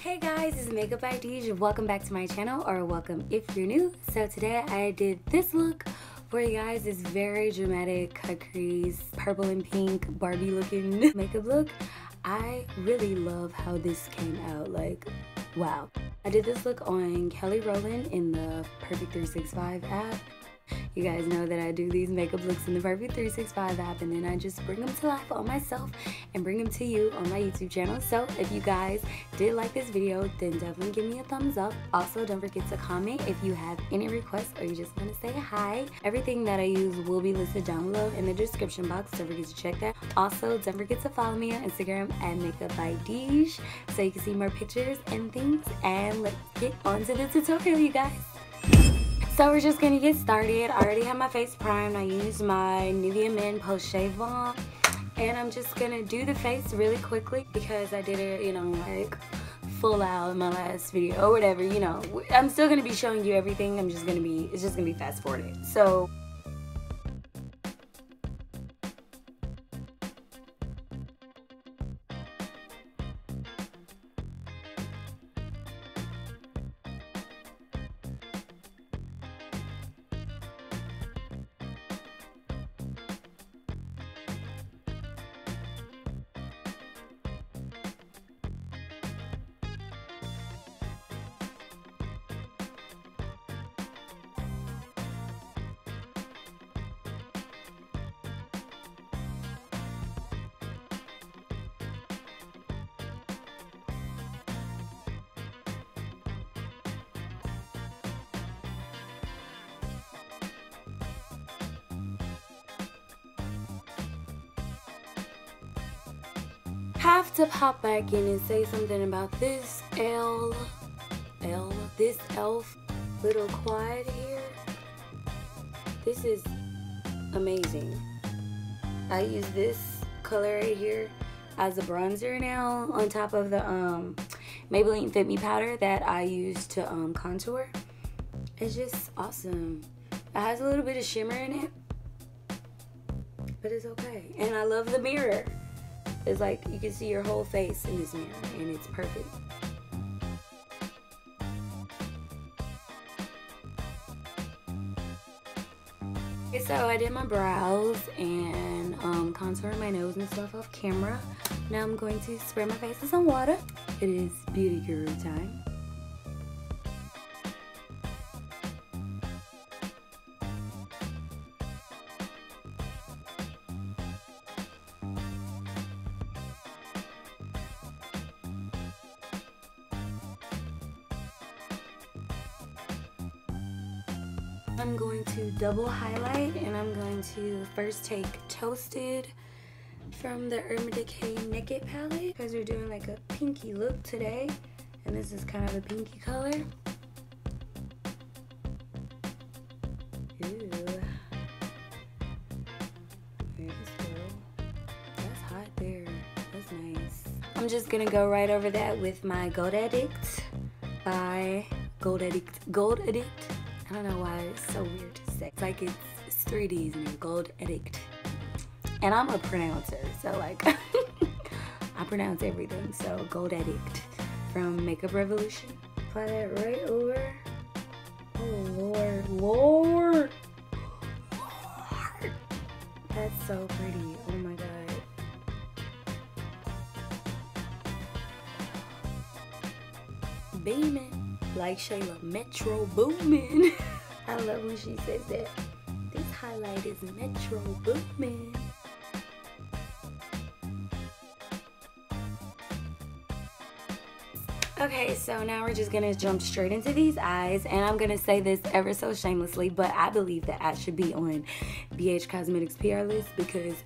Hey guys, it's Makeup by Beige. Welcome back to my channel, or welcome if you're new. So today I did this look for you guys. This very dramatic cut crease, purple and pink Barbie looking makeup look. I really love how this came out. Like, wow. I did this look on Kelly Rowland in the Perfect 365 app. You guys know that I do these makeup looks in the Perfect 365 app, and then I just bring them to life on myself and bring them to you on my YouTube channel. So if you guys did like this video, then definitely give me a thumbs up. Also, don't forget to comment if you have any requests or you just want to say hi. Everything that I use will be listed down below in the description box. Don't forget to check that. Also, don't forget to follow me on Instagram at Makeup by Beige so you can see more pictures and things. And let's get on to the tutorial, you guys. So we're just gonna get started. I already have my face primed. I used my Nivea Men Post Shave Balm, and I'm just gonna do the face really quickly because I did it, you know, like full out in my last video or whatever. You know, I'm still gonna be showing you everything. It's just gonna be fast forwarded. So have to pop back in and say something about this this elf little quad here. This is amazing. I use this color right here as a bronzer now on top of the Maybelline FITMe powder that I use to contour. It's just awesome. It has a little bit of shimmer in it, but it's okay. And I love the mirror. It's like you can see your whole face in this mirror, and it's perfect. Okay, so I did my brows and contoured my nose and stuff off camera. Now I'm going to spray my face with some water. It is beauty guru time. I'm going to double highlight, and I'm going to first take Toasted from the Urban Decay Naked palette because we're doing like a pinky look today, and this is kind of a pinky color. Ooh. There you go. That's hot there. That's nice. I'm just gonna go right over that with my Gold Addict by Gold Addict. I don't know why it's so weird to say. It's like it's 3 D's in there, Gold Addict. And I'm a pronouncer, so like I pronounce everything. So Gold Addict from Makeup Revolution. Apply that right over. Oh Lord, Lord. That's so pretty. Oh my God. Beaming. Like Shayla, Metro Boomin'. I love when she says that. This highlight is Metro Boomin'. Okay, so now we're just gonna jump straight into these eyes, and I'm gonna say this ever so shamelessly, but I believe that I should be on BH Cosmetics PR list because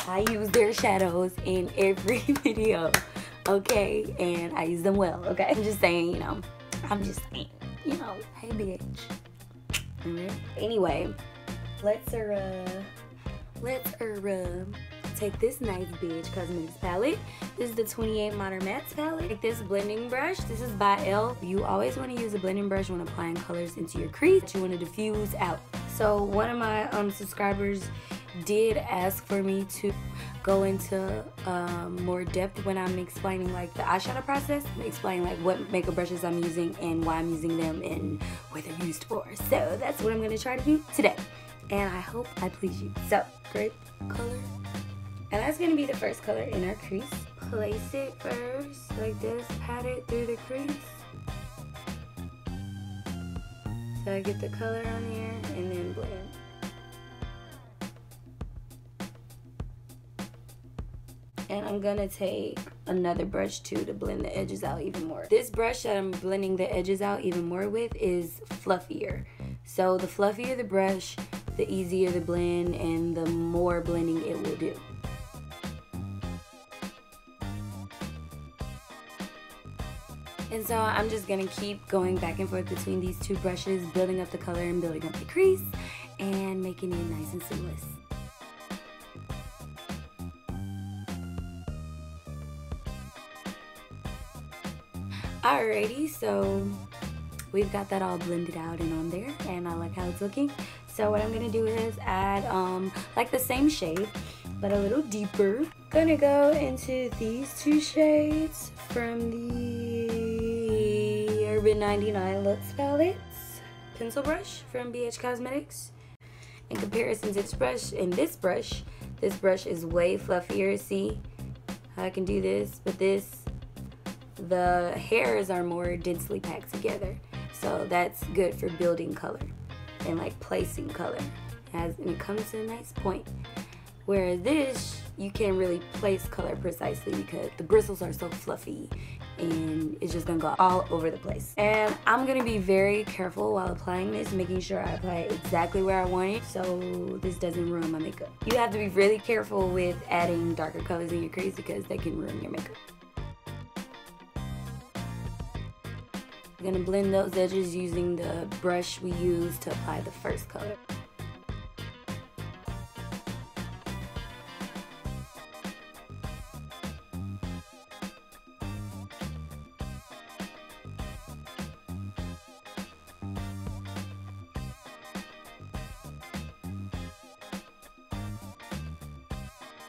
I use their shadows in every video. Okay, and I use them well, okay? I'm just saying, you know, hey bitch. Alright. Anyway, let's take this nice Beige Cosmetics palette. This is the 28 Modern Mattes palette. Take this blending brush. This is by Elle. You always want to use a blending brush when applying colors into your crease that you want to diffuse out. So one of my subscribers did ask for me to go into more depth when I'm explaining like the eyeshadow process, explaining like what makeup brushes I'm using and why I'm using them and what they're used for. So that's what I'm going to try to do today, and I hope I please you. So, grape color, and that's going to be the first color in our crease. Place it first like this, pat it through the crease so I get the color on here, and then blend. And I'm gonna take another brush too to blend the edges out even more. This brush that I'm blending the edges out even more with is fluffier. So the fluffier the brush, the easier the blend and the more blending it will do. And so I'm just gonna keep going back and forth between these two brushes, building up the color and building up the crease and making it nice and seamless. Alrighty, so we've got that all blended out and on there, and I like how it's looking. So what I'm gonna do is add like the same shade but a little deeper. Gonna go into these two shades from the Urban 99 Luxe palettes pencil brush from Beige Cosmetics. In comparison to this brush and this brush is way fluffier. See how I can do this, but this, the hairs are more densely packed together, so that's good for building color and like placing color, and it comes to a nice point. Whereas this, you can't really place color precisely because the bristles are so fluffy and it's just gonna go all over the place. And I'm gonna be very careful while applying this, making sure I apply it exactly where I want it so this doesn't ruin my makeup. You have to be really careful with adding darker colors in your crease because they can ruin your makeup. I'm gonna blend those edges using the brush we used to apply the first color.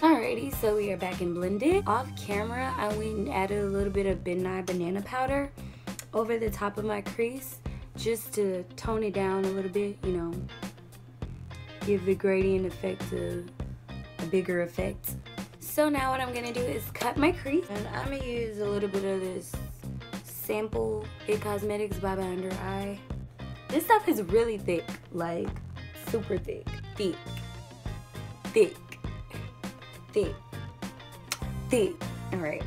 Alrighty, so we are back and blended. Off camera, I went and added a little bit of Midnight Banana powder over the top of my crease just to tone it down a little bit, you know, give the gradient effect a bigger effect. So now what I'm gonna do is cut my crease, and I'm gonna use a little bit of this sample It Cosmetics Baba Under Eye. This stuff is really thick, like super thick, thick, thick, thick, thick. All right,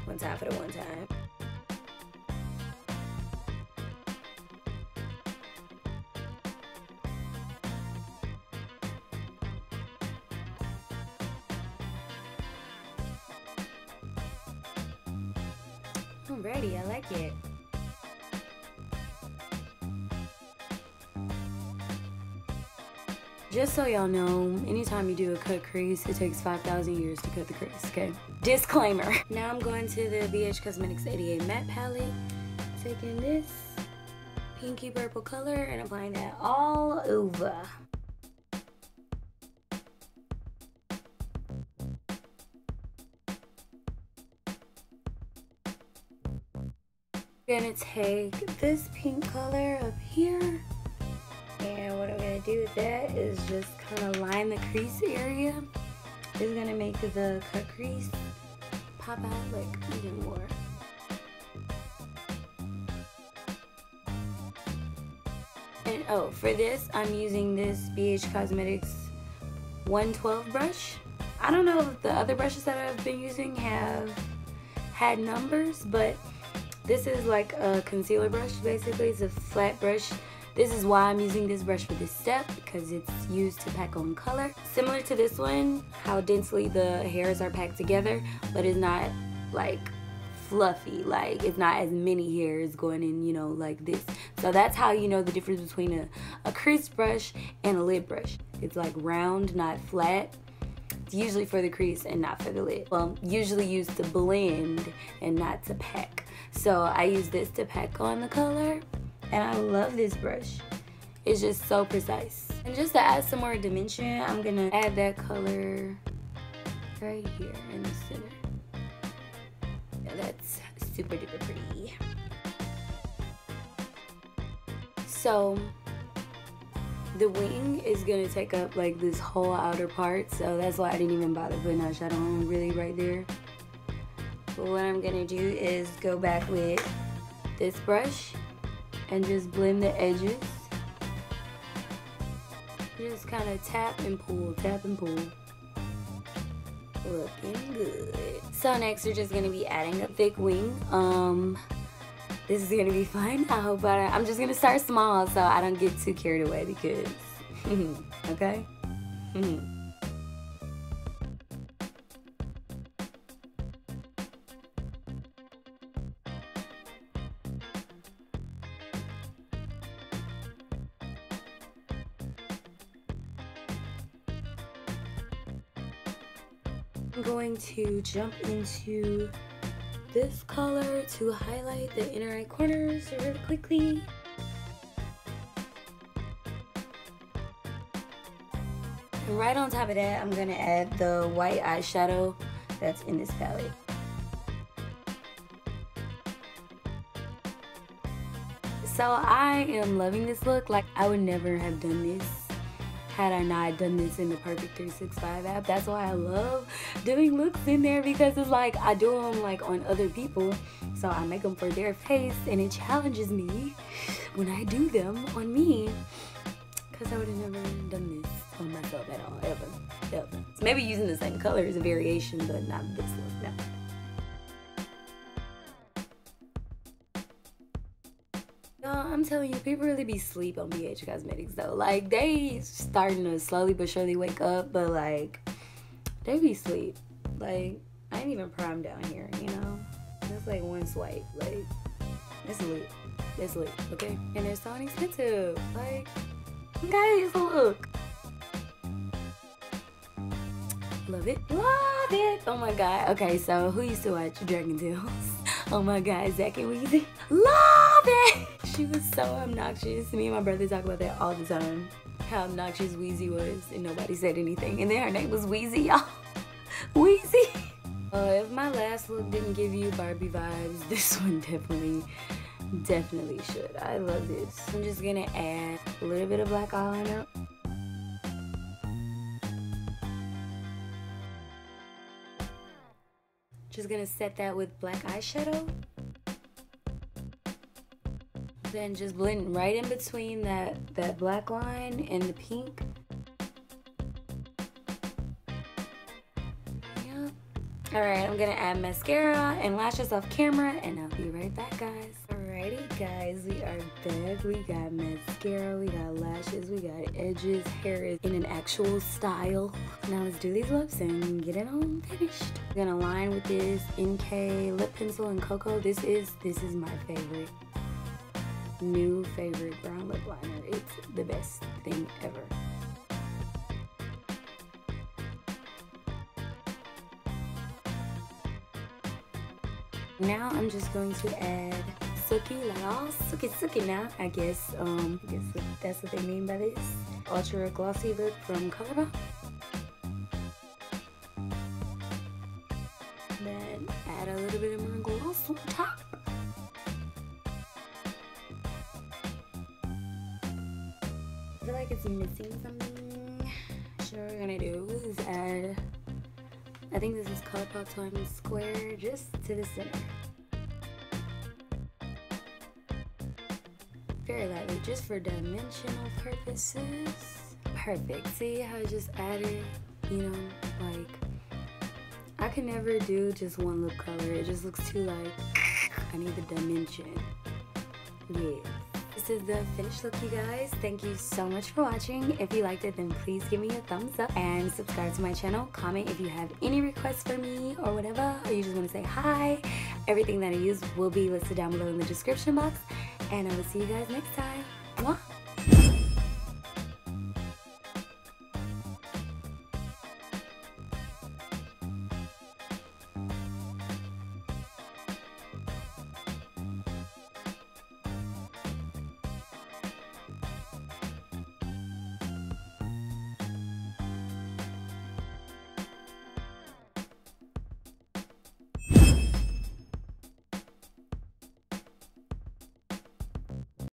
one time for the one time. Alrighty, I like it. Just so y'all know, anytime you do a cut crease, it takes 5,000 years to cut the crease, okay? Disclaimer. Now I'm going to the Beige Cosmetics 88 matte palette, taking this pinky purple color and applying that all over. I'm gonna take this pink color up here, and what I'm gonna do with that is just kind of line the crease area. This is gonna make the cut crease pop out like even more. And oh, for this, I'm using this Beige Cosmetics 112 brush. I don't know if the other brushes that I've been using have had numbers, but this is like a concealer brush, basically. It's a flat brush. This is why I'm using this brush for this step, because it's used to pack on color. Similar to this one, how densely the hairs are packed together, but it's not like fluffy, like it's not as many hairs going in, you know, like this. So that's how you know the difference between a crease brush and a lid brush. It's like round, not flat. It's usually for the crease and not for the lid. Well, usually used to blend and not to pack. So I use this to pack on the color, and I love this brush. It's just so precise. And just to add some more dimension, I'm gonna add that color right here in the center. Yeah, that's super duper pretty. So the wing is gonna take up like this whole outer part, so that's why I didn't even bother putting eyeshadow on really right there. But what I'm gonna do is go back with this brush and just blend the edges. Just kind of tap and pull, tap and pull. Looking good. So next we're just gonna be adding a thick wing. This is gonna be fun. I hope I'm just gonna start small so I don't get too carried away because, okay? I'm going to jump into this color to highlight the inner eye corners really quickly. And right on top of that, I'm gonna add the white eyeshadow that's in this palette. So I am loving this look. Like, I would never have done this had I not done this in the Perfect 365 app. That's why I love doing looks in there, because it's like I do them like on other people, so I make them for their face, and it challenges me when I do them on me, because I would have never done this on myself at all, ever. So maybe using the same color is a variation, but not this look, no. I'm telling you, people really be sleep on BH Cosmetics though. Like, they starting to slowly but surely wake up, but like, they be sleep. Like, I ain't even primed down here, you know? That's like one swipe. Like, it's lit. It's lit, okay? And they're so inexpensive. Like, guys, look. Love it. Love it. Oh my god. Okay, so who used to watch Dragon Tales? Oh my god, Zack and Weezy. Love it! She was so obnoxious. Me and my brother talk about that all the time. How obnoxious Weezy was, and nobody said anything. And then her name was Weezy, y'all. Weezy. If my last look didn't give you Barbie vibes, this one definitely should. I love this. I'm just gonna add a little bit of black eyeliner. Just gonna set that with black eyeshadow. Then just blend right in between that black line and the pink. Yep. Alright, I'm gonna add mascara and lashes off camera, and I'll be right back, guys. Alrighty, guys, we are back. We got mascara, we got lashes, we got edges. Hair is in an actual style. Now let's do these lips and get it on finished. I'm gonna line with this NK lip pencil in Cocoa. This is my favorite. New favorite brown lip liner. It's the best thing ever. Now I'm just going to add Sookie, like all Sookie now, I guess. That's what they mean by this. Ultra glossy lip from ColourPop. Then add a little bit of more gloss on top. I feel like it's missing something. So what we're gonna do is add, I think this is ColourPop Times Square, just to the center. Very lightly, just for dimensional purposes. Perfect. See how I just added, you know, like, I can never do just one lip color. It just looks too like, I need the dimension. Yeah. This is the finished look, you guys. Thank you so much for watching. If you liked it, then please give me a thumbs up and subscribe to my channel. Comment if you have any requests for me or whatever, or you just want to say hi. Everything that I use will be listed down below in the description box. And I will see you guys next time. Mwah!